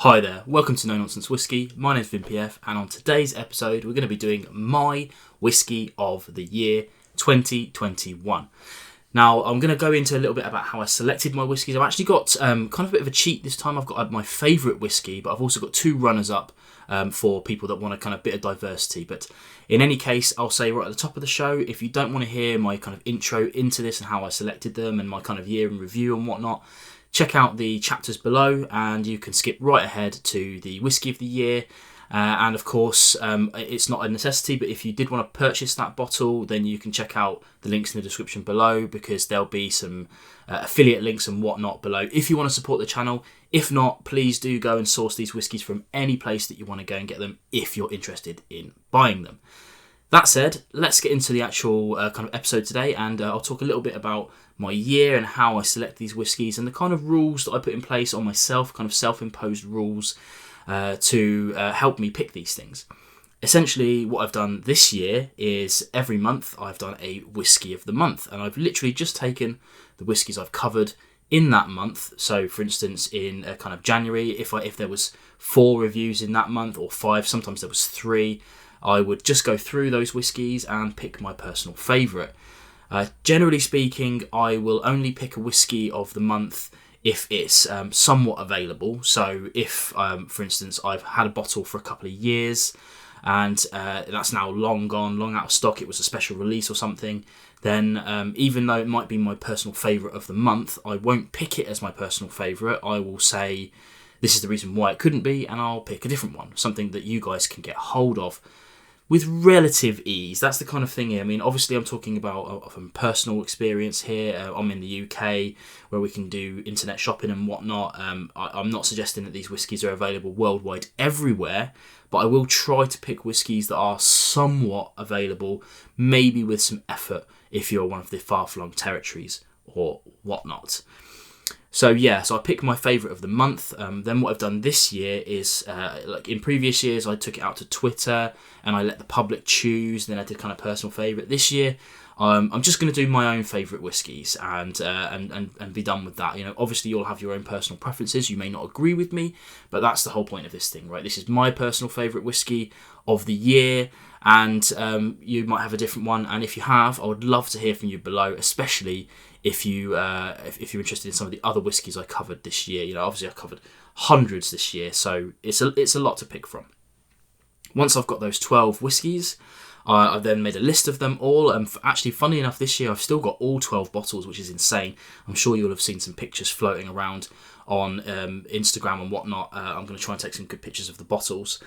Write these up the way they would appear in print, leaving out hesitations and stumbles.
Hi there, welcome to No Nonsense Whisky. My name's Vin PF, and on today's episode we're going to be doing my whisky of the year 2021. Now I'm going to go into a little bit about how I selected my whiskies. I've actually got kind of a bit of a cheat this time. I've got my favourite whisky, but I've also got two runners-up for people that want a kind of bit of diversity. But in any case, I'll say right at the top of the show, if you don't want to hear my kind of intro into this and how I selected them and my kind of year in review and whatnot, check out the chapters below and you can skip right ahead to the whisky of the year. And of course, it's not a necessity, but if you did want to purchase that bottle, then you can check out the links in the description below, because there'll be some affiliate links and whatnot below if you want to support the channel. If not, please do go and source these whiskies from any place that you want to go and get them if you're interested in buying them. That said, let's get into the actual kind of episode today, and I'll talk a little bit about my year and how I select these whiskies and the kind of rules that I put in place on myself, kind of self-imposed rules to help me pick these things. Essentially, what I've done this year is every month I've done a whisky of the month, and I've literally just taken the whiskies I've covered in that month. So, for instance, in kind of January, if there was 4 reviews in that month, or 5, sometimes there was 3, I would just go through those whiskies and pick my personal favourite. Generally speaking, I will only pick a whisky of the month if it's somewhat available. So if, for instance, I've had a bottle for a couple of years and that's now long gone, long out of stock, it was a special release or something, then even though it might be my personal favourite of the month, I won't pick it as my personal favourite. I will say this is the reason why it couldn't be, and I'll pick a different one, something that you guys can get hold of with relative ease. That's the kind of thing here. I mean, obviously I'm talking about from personal experience here. I'm in the UK where we can do internet shopping and whatnot. I'm not suggesting that these whiskies are available worldwide everywhere, but I will try to pick whiskies that are somewhat available, maybe with some effort if you're one of the far-flung territories or whatnot. So I pick my favourite of the month. Then what I've done this year is, like in previous years, I took it out to Twitter and I let the public choose. Then I did kind of personal favourite. This year, I'm just going to do my own favourite whiskies and be done with that. You know, obviously you'll have your own personal preferences. You may not agree with me, but that's the whole point of this thing, right? This is my personal favourite whisky of the year, and you might have a different one. And if you have, I would love to hear from you below, especially if you're interested in some of the other whiskies I covered this year. You know, obviously I covered hundreds this year, so it's a lot to pick from. Once I've got those 12 whiskies, I've then made a list of them all. Actually, funny enough, this year I've still got all 12 bottles, which is insane. I'm sure you'll have seen some pictures floating around on Instagram and whatnot. I'm going to try and take some good pictures of the bottles.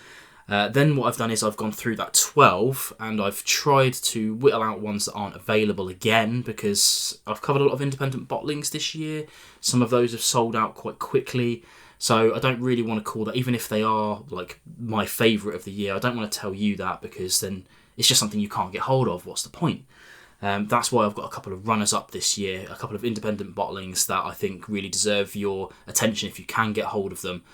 Then what I've done is I've gone through that 12 and I've tried to whittle out ones that aren't available again, because I've covered a lot of independent bottlings this year. Some of those have sold out quite quickly, so I don't really want to call that, even if they are like my favourite of the year, I don't want to tell you that, because then it's just something you can't get hold of. What's the point? That's why I've got a couple of runners-up this year, a couple of independent bottlings that I think really deserve your attention if you can get hold of them.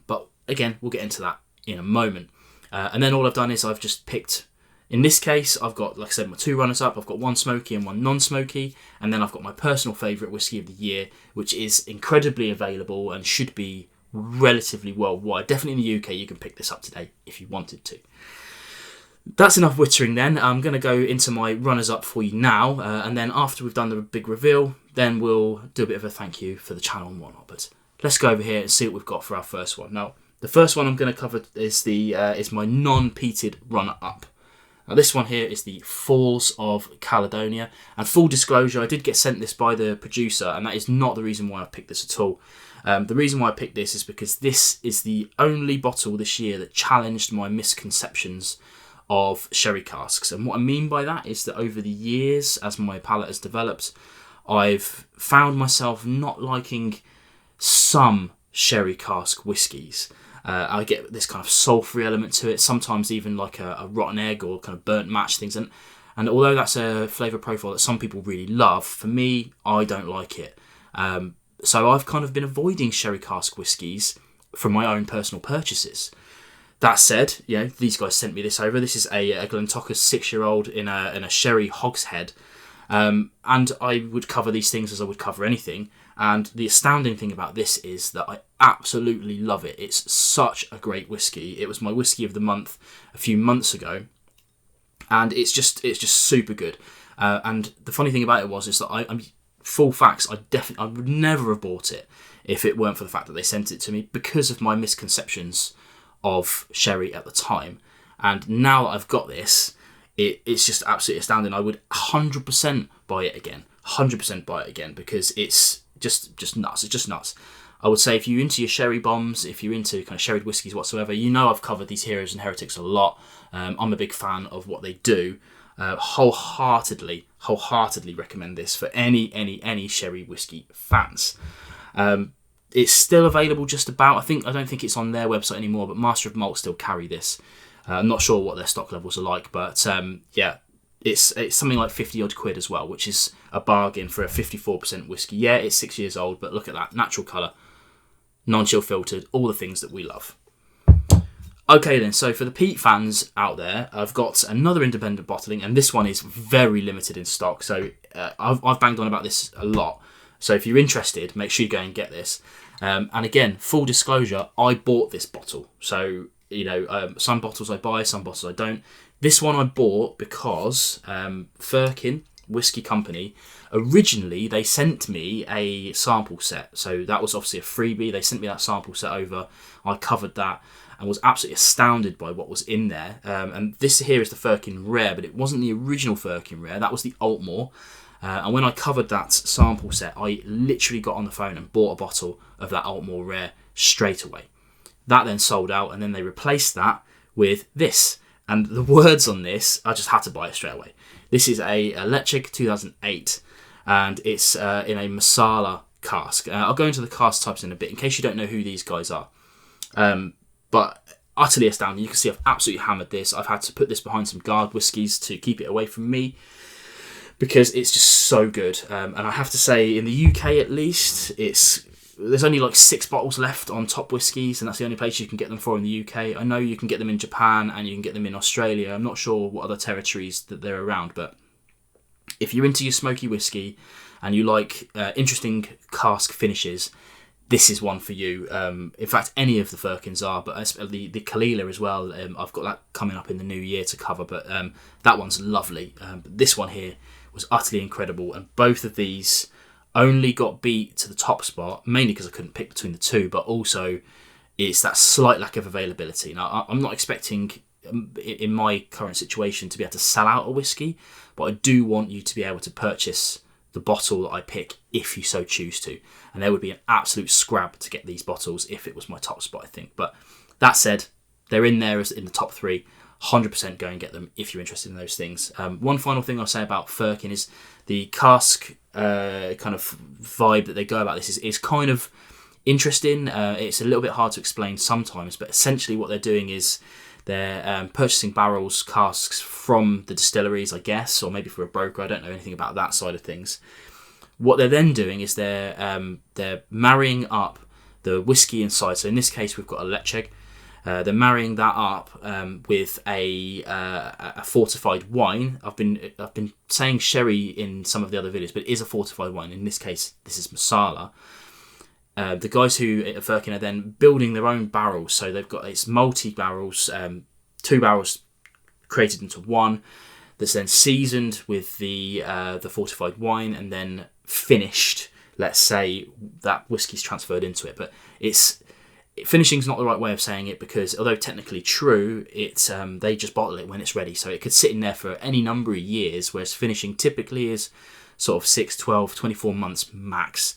But again, we'll get into that in a moment. And then all I've done is I've just picked, in this case, I've got, like I said, my 2 runners-up. I've got 1 smoky and 1 non-smoky, and then I've got my personal favourite whisky of the year, which is incredibly available and should be relatively worldwide. Definitely in the UK, you can pick this up today if you wanted to. That's enough wittering then. I'm going to go into my runners-up for you now, and then after we've done the big reveal, then we'll do a bit of a thank you for the channel and whatnot. But let's go over here and see what we've got for our first one. Now, the first one I'm going to cover is my non-peated runner-up. Now, this one here is the Falls of Caledonia. And full disclosure, I did get sent this by the producer, and that is not the reason why I picked this at all. The reason why I picked this is because this is the only bottle this year that challenged my misconceptions of sherry casks. And what I mean by that is that over the years, as my palate has developed, I've found myself not liking some sherry cask whiskies. I get this kind of sulphury element to it, sometimes even like a rotten egg or kind of burnt match things. And although that's a flavour profile that some people really love, for me, I don't like it. So I've kind of been avoiding sherry cask whiskies from my own personal purchases. That said, you know, these guys sent me this over. This is a Glentocker 6-year-old in a sherry hogshead. And I would cover these things as I would cover anything. And the astounding thing about this is that I absolutely love it. It's such a great whiskey. It was my whiskey of the month a few months ago, and it's just super good. And the funny thing about it is that I'm full facts. I would never have bought it if it weren't for the fact that they sent it to me, because of my misconceptions of sherry at the time. And now that I've got this, it's just absolutely astounding. I would 100% buy it again. 100% buy it again, because it's just nuts. It's just nuts. I would say if you're into your sherry bombs, if you're into kind of sherried whiskies whatsoever, I've covered these Heroes and Heretics a lot. I'm a big fan of what they do. Wholeheartedly recommend this for any sherry whiskey fans. It's still available just about. I don't think it's on their website anymore, but Master of Malt still carry this. I'm not sure what their stock levels are like, but yeah, it's something like 50 odd quid as well, which is a bargain for a 54% whiskey. Yeah, it's 6 years old, but look at that. Natural colour, non-chill filtered, all the things that we love. Okay then, so for the peat fans out there, I've got another independent bottling, and this one is very limited in stock. So I've banged on about this a lot. So if you're interested, make sure you go and get this. And again, full disclosure, I bought this bottle. So, some bottles I buy, some bottles I don't. This one I bought because Firkin Whiskey Company, originally they sent me a sample set. So that was obviously a freebie. They sent me that sample set over. I covered that and was absolutely astounded by what was in there. And this here is the Firkin Rare, but it wasn't the original Firkin Rare. That was the Altmore. And when I covered that sample set, I literally got on the phone and bought a bottle of that Altmore Rare straight away. That then sold out, and then they replaced that with this. And the words on this, I just had to buy it straight away. This is a Ledaig 2008, and it's in a Marsala cask. I'll go into the cask types in a bit, in case you don't know who these guys are. But utterly astounding. You can see I've absolutely hammered this. I've had to put this behind some guard whiskies to keep it away from me, because it's just so good. And I have to say, in the UK at least, there's only like 6 bottles left on Top Whiskies, and that's the only place you can get them for in the UK. I know you can get them in Japan and you can get them in Australia. I'm not sure what other territories that they're around, but if you're into your smoky whiskey and you like interesting cask finishes, this is one for you. In fact, any of the Firkins are, but the Kalila as well. I've got that coming up in the new year to cover, but that one's lovely. But this one here was utterly incredible, and both of these only got beat to the top spot, mainly because I couldn't pick between the two, but also it's that slight lack of availability. Now, I'm not expecting, in my current situation, to be able to sell out a whiskey, but I do want you to be able to purchase the bottle that I pick if you so choose to. And there would be an absolute scrap to get these bottles if it was my top spot, I think. But that said, they're in there as in the top 3. 100% go and get them if you're interested in those things. One final thing I'll say about Firkin is the cask kind of vibe that they go about this is kind of interesting. It's a little bit hard to explain sometimes, but essentially what they're doing is they're purchasing barrels, casks from the distilleries, I guess, or maybe for a broker. I don't know anything about that side of things. What they're then doing is they're marrying up the whiskey inside. So in this case, we've got a Ledaig. They're marrying that up with a fortified wine. I've been saying sherry in some of the other videos, but it is a fortified wine. In this case, this is Marsala. The guys who at Firkin are then building their own barrels. So they've got it's multi-barrels, 2 barrels created into one, that's then seasoned with the fortified wine and then finished. Let's say that whiskey's transferred into it, but finishing's not the right way of saying it, because although technically true, they just bottle it when it's ready. So it could sit in there for any number of years, whereas finishing typically is sort of 6, 12, 24 months max.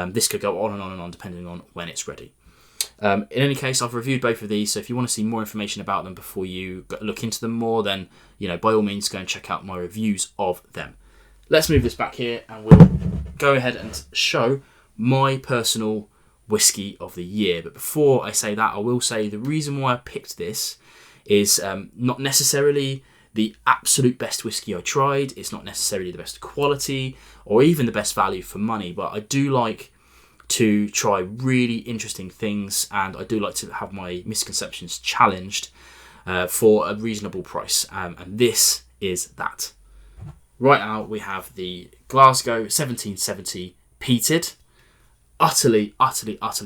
This could go on and on and on depending on when it's ready. In any case, I've reviewed both of these, so if you want to see more information about them before you look into them more, then by all means go and check out my reviews of them. Let's move this back here and we'll go ahead and show my personal whiskey of the year. But before I say that, I will say the reason why I picked this is not necessarily the absolute best whiskey I tried. It's not necessarily the best quality or even the best value for money, but I do like to try really interesting things, and I do like to have my misconceptions challenged for a reasonable price, and this is that. Right out, we have the Glasgow 1770 peated. Utterly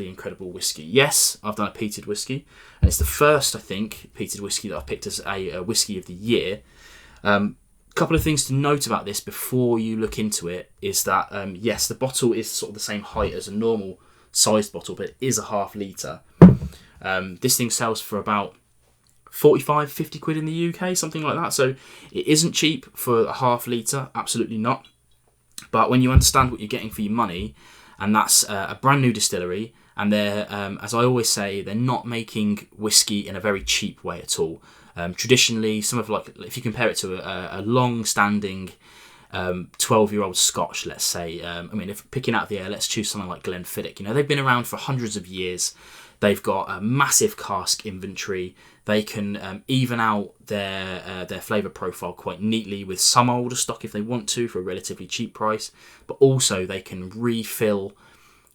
incredible whiskey. Yes, I've done a peated whiskey, and it's the first, I think, peated whiskey that I've picked as a whiskey of the year. Couple of things to note about this before you look into it is that, yes, the bottle is sort of the same height as a normal sized bottle, but it is a half litre. This thing sells for about 45, 50 quid in the UK, something like that. So it isn't cheap for a half litre, absolutely not. But when you understand what you're getting for your money, and that's a brand new distillery, and they're, as I always say, they're not making whiskey in a very cheap way at all. Traditionally, some of like, if you compare it to a long-standing 12-year-old Scotch, let's say, if picking out the air, let's choose something like Glenfiddich. They've been around for hundreds of years. They've got a massive cask inventory. They can even out their flavour profile quite neatly with some older stock if they want to for a relatively cheap price. But also they can refill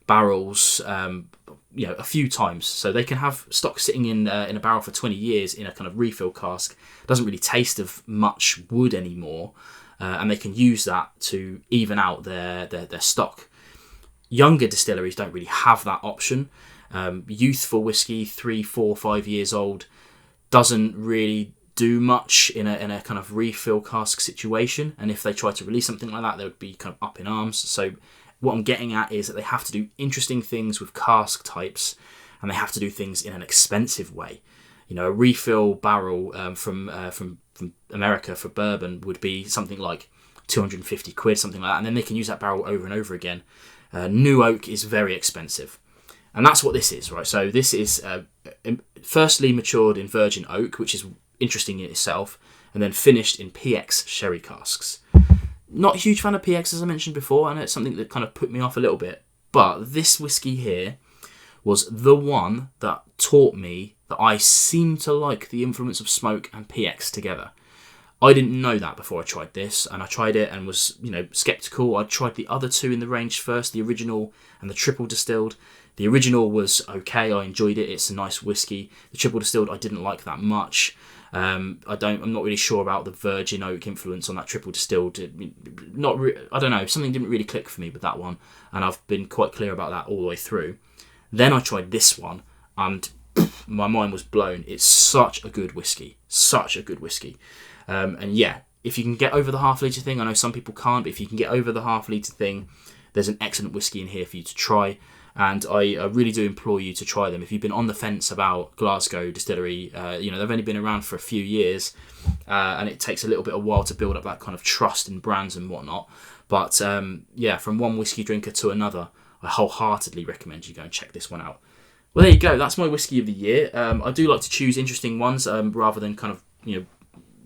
barrels a few times. So they can have stock sitting in a barrel for 20 years in a kind of refill cask. Doesn't really taste of much wood anymore. And they can use that to even out their stock. Younger distilleries don't really have that option. Youthful whiskey, 3, 4, 5 years old, doesn't really do much in a kind of refill cask situation. And if they try to release something like that, they would be kind of up in arms. So what I'm getting at is that they have to do interesting things with cask types, and they have to do things in an expensive way. A refill barrel from America for bourbon would be something like 250 quid, something like that, and then they can use that barrel over and over again. New oak is very expensive. And that's what this is, right? So this is firstly matured in virgin oak, which is interesting in itself, and then finished in PX sherry casks. Not a huge fan of PX, as I mentioned before, and it's something that kind of put me off a little bit. But this whiskey here was the one that taught me that I seem to like the influence of smoke and PX together. I didn't know that before I tried this, and I tried it and was, sceptical. I tried the other two in the range first, the original and the triple distilled. The original was okay, I enjoyed it, it's a nice whiskey. The triple distilled I didn't like that much. I'm not really sure about the virgin oak influence on that triple distilled. I don't know, something didn't really click for me with that one, and I've been quite clear about that all the way through. Then I tried this one, and my mind was blown. It's such a good whiskey, and yeah, if you can get over the half litre thing, I know some people can't, but if you can get over the half litre thing, there's an excellent whiskey in here for you to try. And I really do implore you to try them. If you've been on the fence about Glasgow Distillery, they've only been around for a few years, and it takes a little bit of while to build up that kind of trust in brands and whatnot. But from one whiskey drinker to another, I wholeheartedly recommend you go and check this one out. Well, there you go. That's my whiskey of the year. I do like to choose interesting ones rather than kind of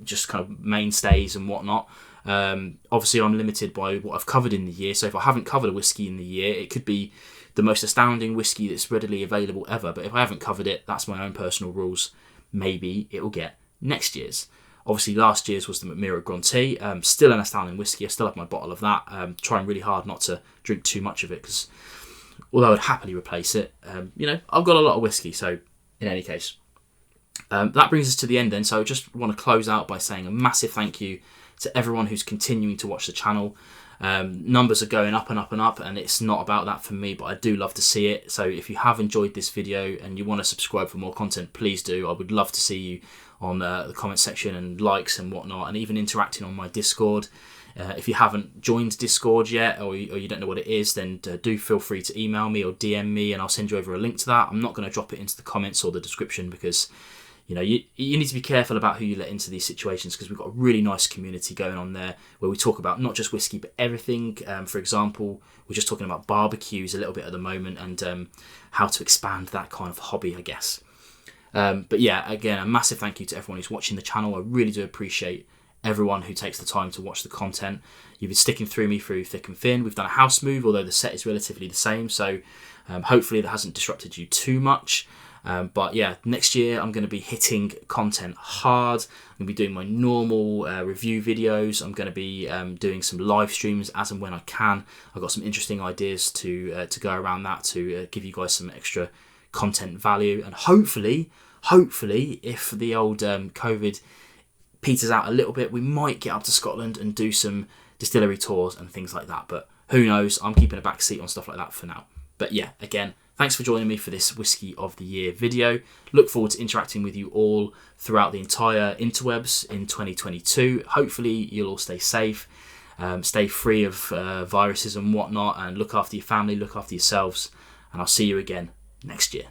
just kind of mainstays and whatnot. Obviously, I'm limited by what I've covered in the year. So if I haven't covered a whiskey in the year, it could be the most astounding whiskey that's readily available ever. But if I haven't covered it, that's my own personal rules. Maybe it will get next year's. Obviously, last year's was the McMurrow Grantee. Still an astounding whiskey. I still have my bottle of that. Trying really hard not to drink too much of it, because although I'd happily replace it, I've got a lot of whiskey. So in any case, that brings us to the end then. So I just want to close out by saying a massive thank you to everyone who's continuing to watch the channel. Numbers are going up and up and up, and it's not about that for me, but I do love to see it. So if you have enjoyed this video and you want to subscribe for more content, please do. I would love to see you on the comment section and likes and whatnot, and even interacting on my Discord. If you haven't joined Discord yet, or you don't know what it is, then do feel free to email me or DM me, and I'll send you over a link to that. I'm not going to drop it into the comments or the description, because you need to be careful about who you let into these situations, because we've got a really nice community going on there where we talk about not just whiskey but everything. For example, we're just talking about barbecues a little bit at the moment, and how to expand that kind of hobby, I guess. But yeah, again, a massive thank you to everyone who's watching the channel. I really do appreciate everyone who takes the time to watch the content. You've been sticking through me through thick and thin. We've done a house move, although the set is relatively the same, so hopefully that hasn't disrupted you too much. But yeah, next year I'm going to be hitting content hard. I'm going to be doing my normal review videos. I'm going to be doing some live streams as and when I can. I've got some interesting ideas to go around that to give you guys some extra content value. And hopefully, if the old COVID peters out a little bit, we might get up to Scotland and do some distillery tours and things like that. But who knows? I'm keeping a back seat on stuff like that for now. But yeah, again, thanks for joining me for this Whiskey of the Year video. Look forward to interacting with you all throughout the entire interwebs in 2022. Hopefully you'll all stay safe, stay free of viruses and whatnot, and look after your family, look after yourselves, and I'll see you again next year.